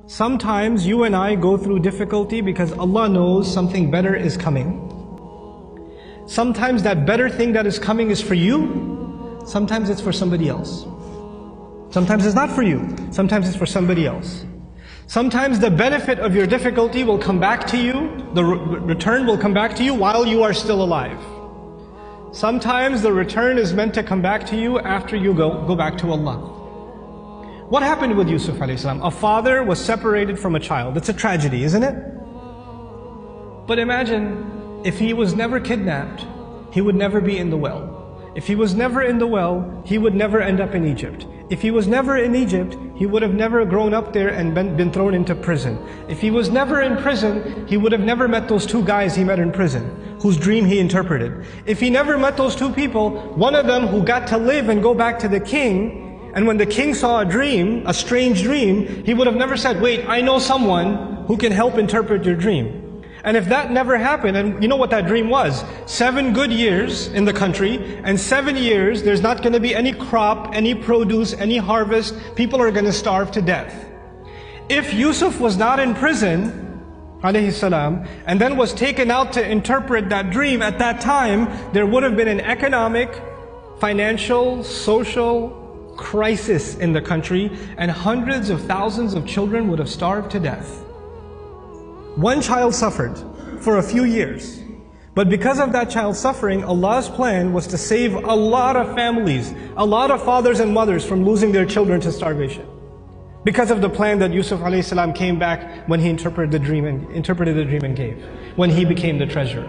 Sometimes you and I go through difficulty because Allah knows something better is coming. Sometimes that better thing that is coming is for you, sometimes it's for somebody else. Sometimes it's not for you, sometimes it's for somebody else. Sometimes the benefit of your difficulty will come back to you, the return will come back to you while you are still alive. Sometimes the return is meant to come back to you after you go back to Allah. What happened with Yusuf alayhi salam? A father was separated from a child. It's a tragedy, isn't it? But imagine, if he was never kidnapped, he would never be in the well. If he was never in the well, he would never end up in Egypt. If he was never in Egypt, he would have never grown up there and been thrown into prison. If he was never in prison, he would have never met those two guys he met in prison, whose dream he interpreted. If he never met those two people, one of them who got to live and go back to the king, and when the king saw a dream, a strange dream, he would have never said, wait, I know someone who can help interpret your dream. And if that never happened, and you know what that dream was? 7 good years in the country, and 7 years there's not going to be any crop, any produce, any harvest. People are going to starve to death. If Yusuf was not in prison, alayhi salam, and then was taken out to interpret that dream at that time, there would have been an economic, financial, social crisis in the country, and hundreds of thousands of children would have starved to death. One child suffered for a few years. But because of that child suffering, Allah's plan was to save a lot of families, a lot of fathers and mothers from losing their children to starvation. Because of the plan that Yusuf alayhi salam came back when he interpreted the dream and gave, when he became the treasurer.